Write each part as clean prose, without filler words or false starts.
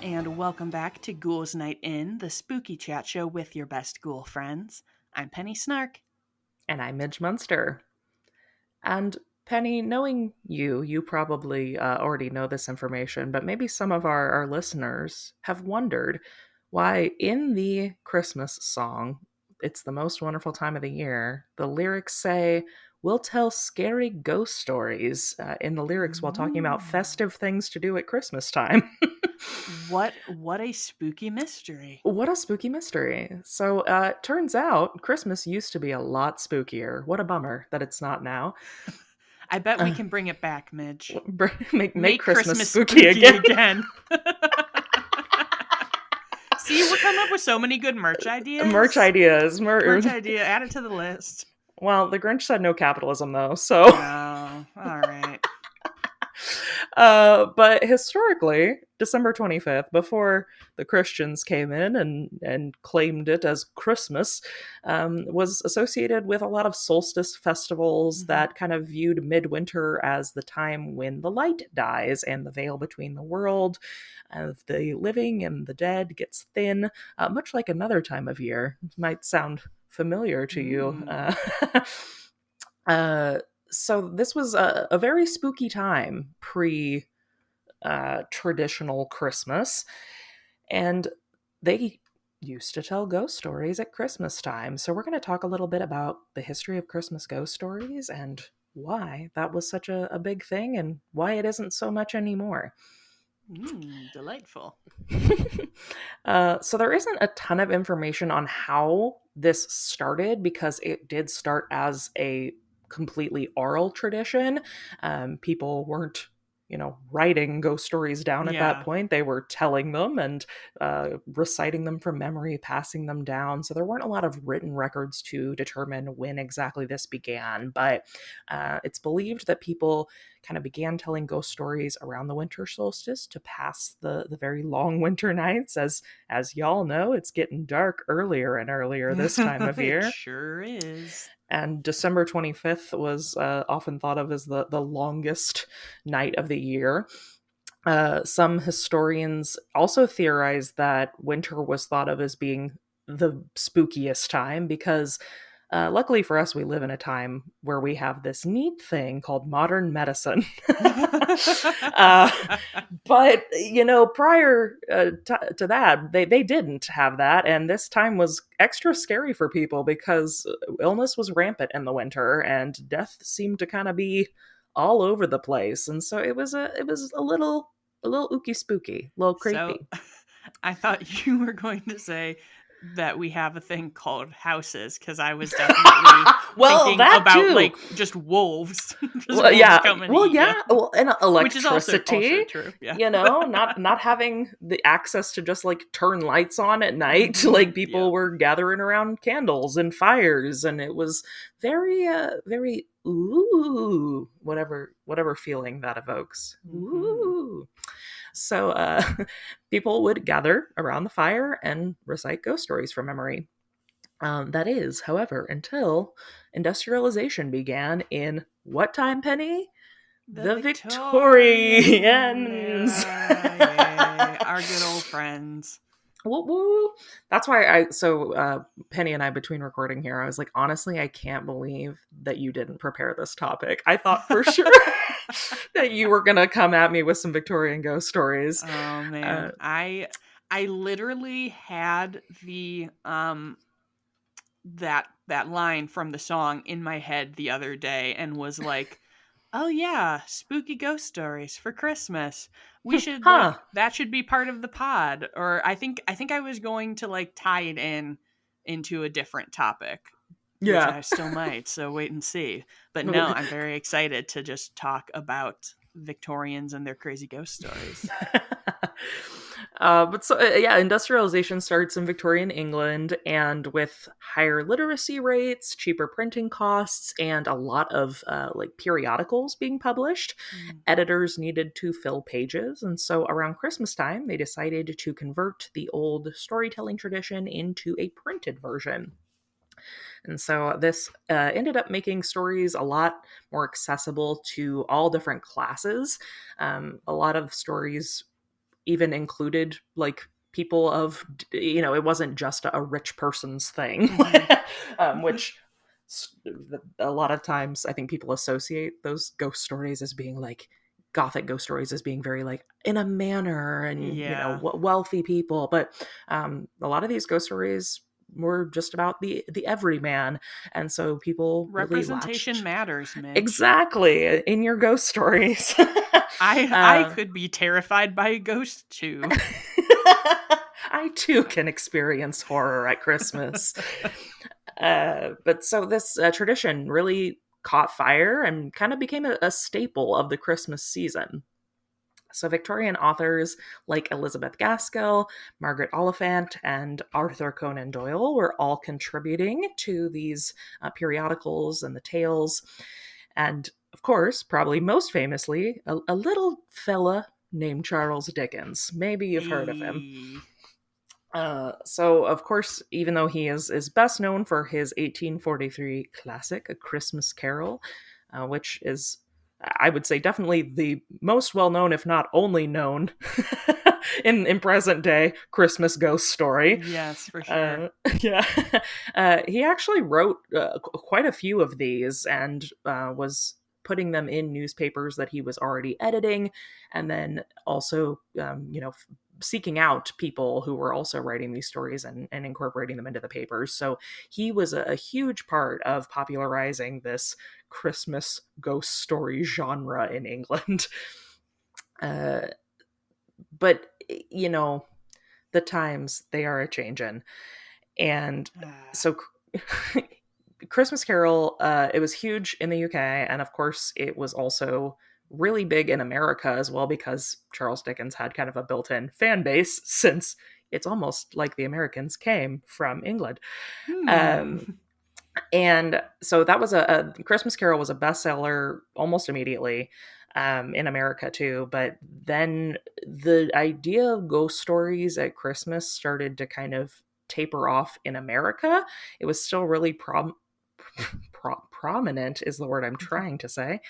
and welcome back to Ghouls Night In, the spooky chat show with your best ghoul friends. I'm Penny Snark. And I'm Midge Munster. And Penny, knowing you probably already know this information, but maybe some of our listeners have wondered why in the Christmas song, It's the Most Wonderful Time of the Year, the lyrics say, we'll tell scary ghost stories in the lyrics while talking about festive things to do at Christmas time. What a spooky mystery. What a spooky mystery. So, turns out Christmas used to be a lot spookier. What a bummer that it's not now. I bet we can bring it back, Midge. Make Christmas spooky again. See, we're coming up with so many good merch ideas. Merch ideas. Merch idea. Add it to the list. Well, the Grinch said no capitalism, though, so... Oh, all right. But historically, December 25th, before the Christians came in and claimed it as Christmas, was associated with a lot of solstice festivals that kind of viewed midwinter as the time when the light dies and the veil between the world of the living and the dead gets thin, much like another time of year. It might sound familiar to you. So this was a very spooky time pre-traditional Christmas, and they used to tell ghost stories at Christmas time. So we're going to talk a little bit about the history of Christmas ghost stories and why that was such a big thing and why it isn't so much anymore. Delightful. So there isn't a ton of information on how this started because it did start as a completely oral tradition. People weren't, writing ghost stories down at that point. They were telling them and reciting them from memory, passing them down. So there weren't a lot of written records to determine when exactly this began. But it's believed that people kind of began telling ghost stories around the winter solstice to pass the very long winter nights. As y'all know, it's getting dark earlier and earlier this time of year. It sure is. And December 25th was often thought of as the longest night of the year. Some historians also theorize that winter was thought of as being the spookiest time because luckily for us, we live in a time where we have this neat thing called modern medicine. But, prior to that, they didn't have that. And this time was extra scary for people because illness was rampant in the winter and death seemed to kind of be all over the place. And so it was a little ooky spooky, a little creepy. So, I thought you were going to say that we have a thing called houses because I was definitely thinking about too. Just wolves. And electricity, which is also true. Yeah. Not having the access to just turn lights on at night. People were gathering around candles and fires, and it was very very ooh, whatever feeling that evokes. Ooh. So people would gather around the fire and recite ghost stories from memory. That is, however, until industrialization began in what time, Penny? The Victorians. Yay. Our good old friends. Woo-woo. That's why Penny and I, between recording here, I was like, honestly, I can't believe that you didn't prepare this topic. I thought for sure that you were going to come at me with some Victorian ghost stories. Oh, man. I literally had the, that line from the song in my head the other day and was like, oh yeah, spooky ghost stories for Christmas. We should that should be part of the pod. Or I think I was going to tie it into a different topic. Yeah. Which I still might, so wait and see. But no, I'm very excited to just talk about Victorians and their crazy ghost stories. Industrialization starts in Victorian England, and with higher literacy rates, cheaper printing costs, and a lot of periodicals being published, editors needed to fill pages. And so around Christmas time, they decided to convert the old storytelling tradition into a printed version. And so this ended up making stories a lot more accessible to all different classes. A lot of stories even included like people of, it wasn't just a rich person's thing, Mm-hmm. which a lot of times I think people associate those ghost stories as being like gothic ghost stories as being very like in a manner and Yeah. wealthy people, but a lot of these ghost stories were just about the everyman, and so people really Representation latched matters, Midge. exactly in your ghost stories. I could be terrified by a ghost too. I too can experience horror at Christmas. But so this tradition really caught fire and kind of became a staple of the Christmas season. So Victorian authors like Elizabeth Gaskell, Margaret Oliphant, and Arthur Conan Doyle were all contributing to these periodicals and the tales. And of course, probably most famously, a little fella named Charles Dickens. Maybe you've heard of him. Eee. So, of course, even though he is best known for his 1843 classic, A Christmas Carol, which is, I would say, definitely the most well known, if not only known, in present day Christmas ghost story. Yes, for sure. Uh, yeah. He actually wrote quite a few of these and was putting them in newspapers that he was already editing, and then also, seeking out people who were also writing these stories and incorporating them into the papers. So he was a huge part of popularizing this Christmas ghost story genre in England. Uh, but, the times, they are a changin'. And Ah. so Christmas Carol, it was huge in the UK, and of course it was also really big in America as well, because Charles Dickens had kind of a built-in fan base, since it's almost like the Americans came from England. Hmm. Um, and so that was a Christmas Carol was a bestseller almost immediately, in America too. But then the idea of ghost stories at Christmas started to kind of taper off in America. It was still really prominent is the word I'm trying to say,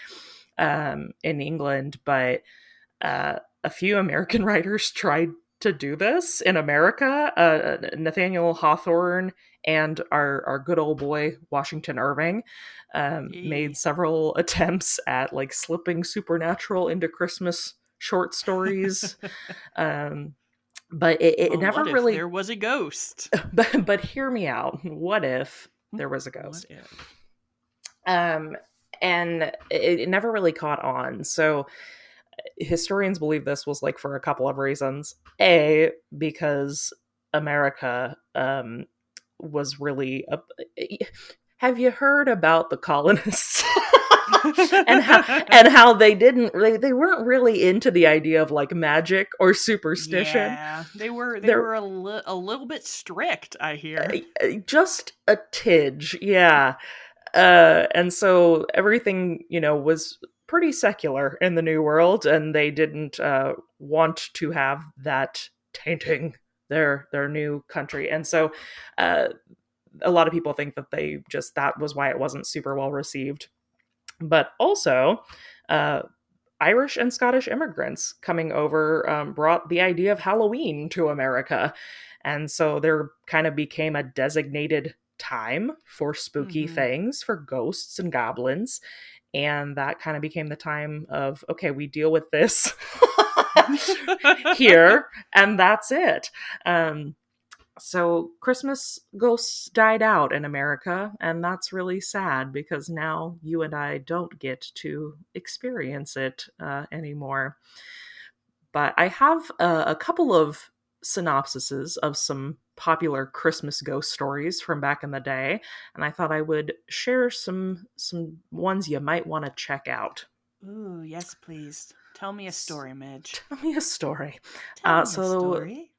in England, but a few American writers tried to do this in America. Nathaniel Hawthorne and our good old boy Washington Irving made Eee. several attempts at like slipping supernatural into Christmas short stories, um, but it Well, never what if really. there was a ghost? But hear me out. What if there was a What ghost? if? Um, and it never really caught on. So historians believe this was like for a couple of reasons. A, because America was really have you heard about the colonists? and how they weren't really into the idea of like magic or superstition. Yeah, they were They're a little bit strict, I hear. just a tidge, yeah. And so everything, was pretty secular in the New World, and they didn't want to have that tainting their new country. And so uh, a lot of people think that that was why it wasn't super well received. But also, uh, Irish and Scottish immigrants coming over brought the idea of Halloween to America. And so there kind of became a designated time for spooky Mhm. things, for ghosts and goblins. And that kind of became the time of, okay, we deal with this here, and that's it. So Christmas ghosts died out in America, and that's really sad, because now you and I don't get to experience it anymore. But I have a couple of synopsises of some popular Christmas ghost stories from back in the day, and I thought I would share some ones you might want to check out. Ooh, yes, please. Tell me a story, Midge. Tell me a story. Tell me a So, story.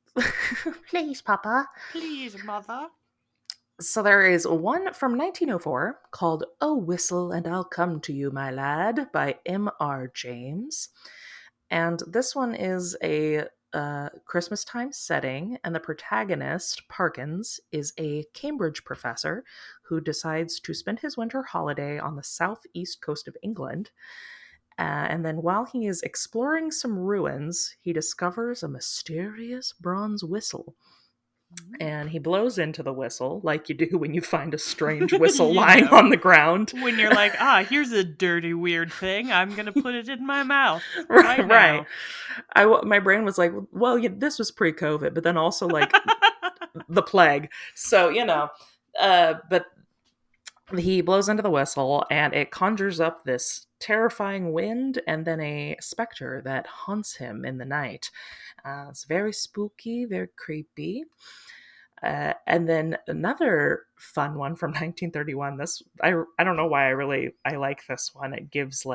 please, Papa. Please, mother. So there is one from 1904 called "Oh Whistle and I'll Come to You, My Lad" by M.R. James. And this one is a Christmas time setting, and the protagonist, Parkins, is a Cambridge professor who decides to spend his winter holiday on the southeast coast of England. And then while he is exploring some ruins, he discovers a mysterious bronze whistle. And he blows into the whistle like you do when you find a strange whistle lying on the ground. When you're like, here's a dirty, weird thing. I'm going to put it in my mouth right. My brain was like, well, this was pre-COVID, but then also like the plague. So, but he blows into the whistle and it conjures up this terrifying wind and then a specter that haunts him in the night. It's very spooky, very creepy. And then another fun one from 1931. I don't know why I like this one. It gives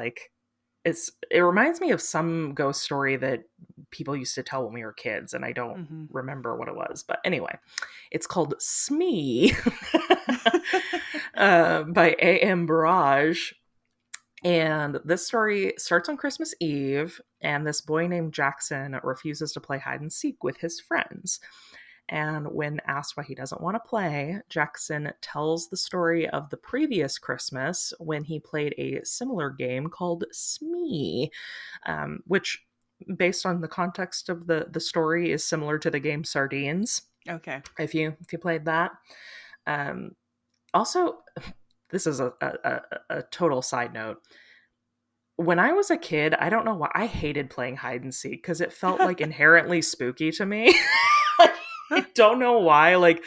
it reminds me of some ghost story that people used to tell when we were kids, and I don't remember what it was. But anyway, it's called Smee by A.M. Barrage. And this story starts on Christmas Eve, and this boy named Jackson refuses to play hide and seek with his friends. And when asked why he doesn't want to play, Jackson tells the story of the previous Christmas when he played a similar game called Smee, which, based on the context of the story, is similar to the game Sardines. Okay. If you played that. Also, this is a total side note. When I was a kid, I don't know why, I hated playing hide and seek because it felt like inherently spooky to me. I don't know why, like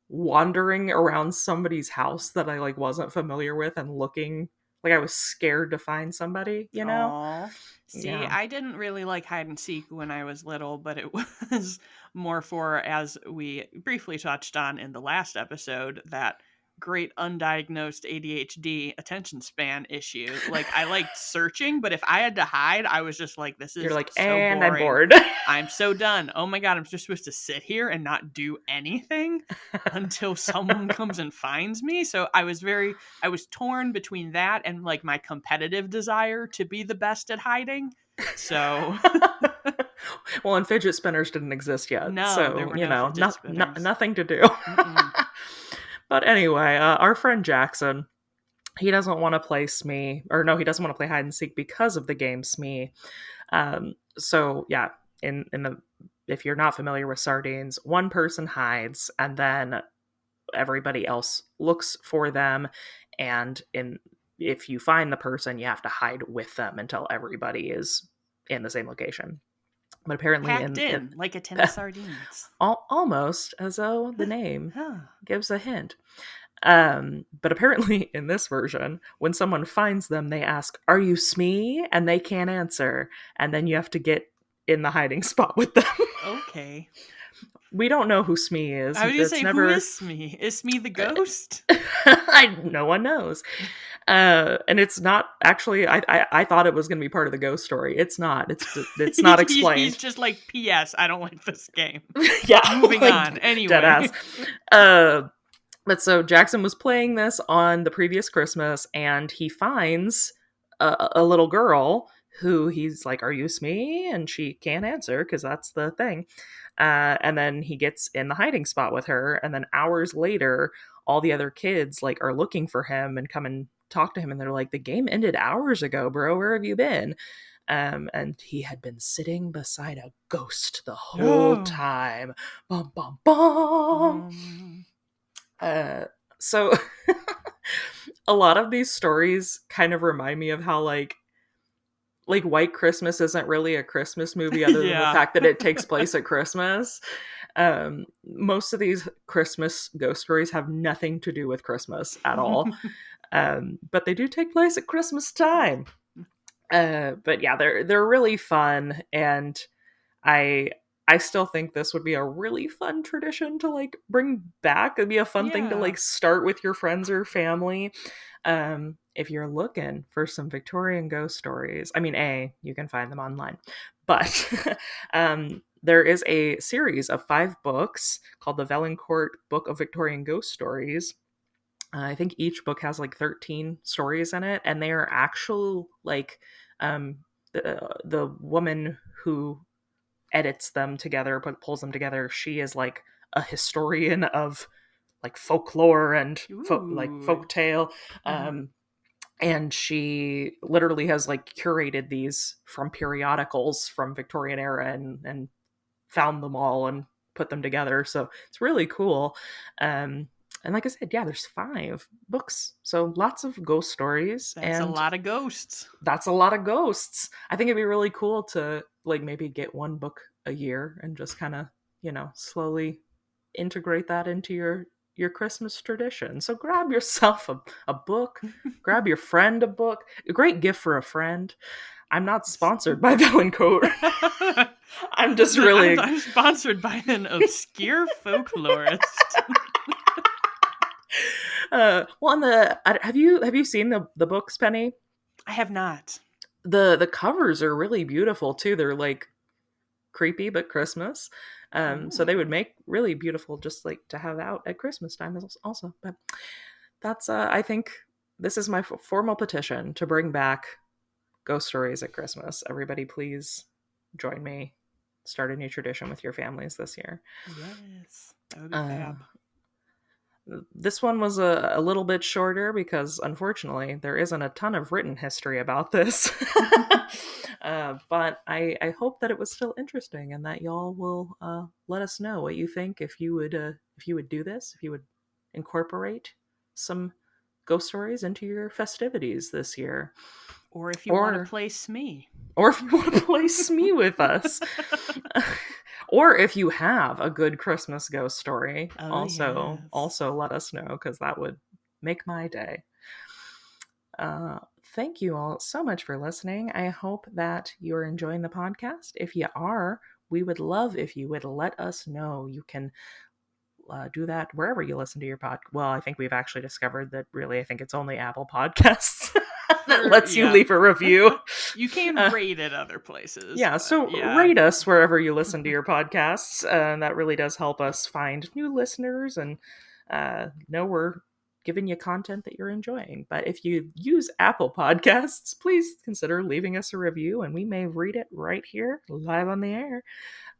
wandering around somebody's house that I like wasn't familiar with and looking like I was scared to find somebody, Aww. See, yeah. I didn't really like hide and seek when I was little, but it was more for, as we briefly touched on in the last episode, that great undiagnosed ADHD attention span issue. Like, I liked searching, but if I had to hide, I was just like, this is so and boring. I'm bored. I'm so done. Oh my god, I'm just supposed to sit here and not do anything until someone comes and finds me. So I was torn between that and like my competitive desire to be the best at hiding. So well, and fidget spinners didn't exist yet. No, so there were nothing to do. But anyway, our friend Jackson, he doesn't want to play Smee, or no, he doesn't want to play hide and seek because of the game Smee. So yeah, in the, if you're not familiar with Sardines, one person hides and then everybody else looks for them, and if you find the person, you have to hide with them until everybody is in the same location. But apparently packed in like a tin of sardines. Almost as though the name gives a hint. But apparently in this version, when someone finds them, they ask, "Are you Smee?" And they can't answer. And then you have to get in the hiding spot with them. Okay. We don't know who Smee is. I was going to say, who is Smee? Is Smee the ghost? No one knows. And it's not actually, I thought it was going to be part of the ghost story. It's not. It's not explained. He's just like, P.S. I don't like this game. Yeah. Moving on. Anyway. Deadass. But so Jackson was playing this on the previous Christmas, and he finds a little girl who he's like, "Are you Smee?" And she can't answer because that's the thing. And then he gets in the hiding spot with her, and then hours later, all the other kids like are looking for him and come and talk to him, and they're like, "The game ended hours ago, bro. Where have you been?" And he had been sitting beside a ghost the whole time. Bum bum bum. So a lot of these stories kind of remind me of how like White Christmas isn't really a Christmas movie other than the fact that it takes place at Christmas. Most of these Christmas ghost stories have nothing to do with Christmas at all. But they do take place at Christmas time. But yeah, they're really fun, and I still think this would be a really fun tradition to like bring back. It'd be a fun thing to like start with your friends or family. If you're looking for some Victorian ghost stories, I mean, you can find them online, but there is a series of 5 books called the Valancourt Book of Victorian Ghost Stories. I think each book has like 13 stories in it, and they are actual like the woman who edits them together, pulls them together. She is like a historian of like folklore and folk tale. And she literally has like curated these from periodicals from Victorian era and found them all and put them together. So it's really cool. And like I said, yeah, there's 5 books. So lots of ghost stories. That's a And lot of ghosts. that's a lot of ghosts. I think it'd be really cool to like maybe get 1 book a year and just kind of, slowly integrate that into your Christmas tradition. So grab yourself a book, grab your friend a book. A great gift for a friend. I'm not sponsored by Valancourt. I'm just really. I'm sponsored by an obscure folklorist. Well, have you seen the books, Penny? I have not. The covers are really beautiful too. They're like creepy but Christmas. So they would make really beautiful, just like to have out at Christmas time also. But that's I think this is my formal petition to bring back ghost stories at Christmas. Everybody, please join me. Start a new tradition with your families this year. Yes, that would be fab. This one was a little bit shorter because, unfortunately, there isn't a ton of written history about this. But I hope that it was still interesting and that y'all will let us know what you think if you would do this, if you would incorporate some ghost stories into your festivities this year. Or if you want to play Smee. Or if you want to play Smee with us. Or if you have a good Christmas ghost story, also let us know, because that would make my day. Thank you all so much for listening. I hope that you're enjoying the podcast. If you are, we would love if you would let us know. You can do that wherever you listen to your podcast. Well, I think we've actually discovered that really, I think it's only Apple Podcasts that lets you leave a review. You can rate at other places. Yeah, so rate us wherever you listen to your podcasts. That really does help us find new listeners and know we're giving you content that you're enjoying. But if you use Apple Podcasts, please consider leaving us a review, and we may read it right here, live on the air.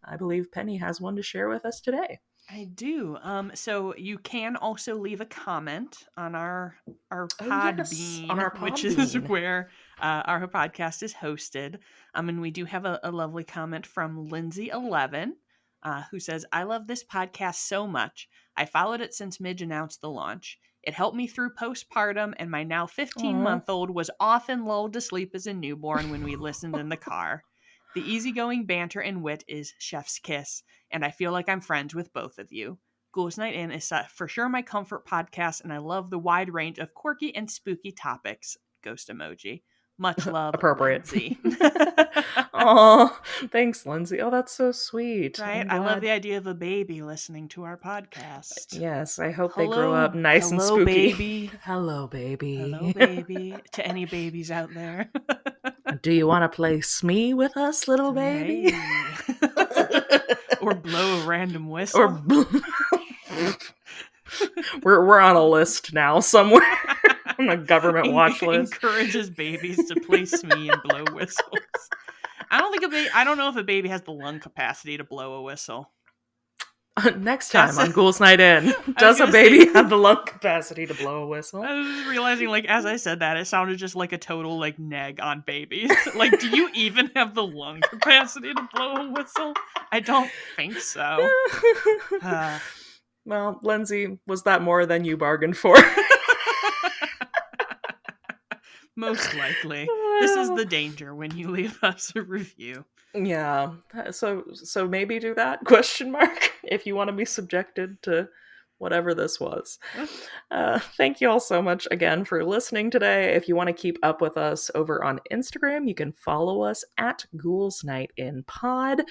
I believe Penny has one to share with us today. I do. So you can also leave a comment on our Podbean, on our Podbean, which is where our podcast is hosted. And we do have a lovely comment from Lindsay11, who says, "I love this podcast so much. I followed it since Midge announced the launch. It helped me through postpartum, and my now 15-month-old was often lulled to sleep as a newborn when we listened in the car. The easygoing banter and wit is chef's kiss, and I feel like I'm friends with both of you. Ghouls Night In is for sure my comfort podcast, and I love the wide range of quirky and spooky topics." Ghost emoji. Much love, appropriate. Lindsay. Oh, thanks, Lindsay. Oh, that's so sweet. Right? I love the idea of a baby listening to our podcast. Yes, I hope they grow up nice and spooky. Baby. Hello, baby. Hello, baby. To any babies out there. Do you want to play Smee with us, little baby? Hey. Or blow a random whistle. We're on a list now somewhere. On a government watch list. Encourages babies to play Smee and blow whistles. I don't know if a baby has the lung capacity to blow a whistle. Next time on Ghouls Night In, does a baby have the lung capacity to blow a whistle? I was just realizing, as I said that, it sounded just like a total, neg on babies. Do you even have the lung capacity to blow a whistle? I don't think so. Well, Lindsay, was that more than you bargained for? Most likely. This is the danger when you leave us a review. Yeah. So maybe do that, ? If you want to be subjected to whatever this was. Thank you all so much again for listening today. If you want to keep up with us over on Instagram, you can follow us at Ghouls Night In Pod.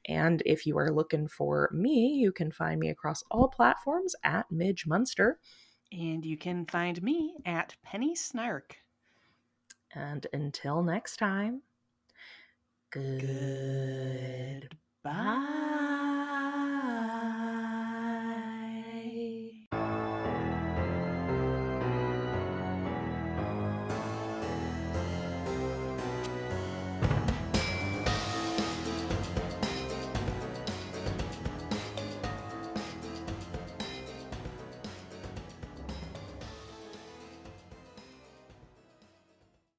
And if you are looking for me, you can find me across all platforms at Midge Munster. And you can find me at Penny Snark. And until next time, goodbye.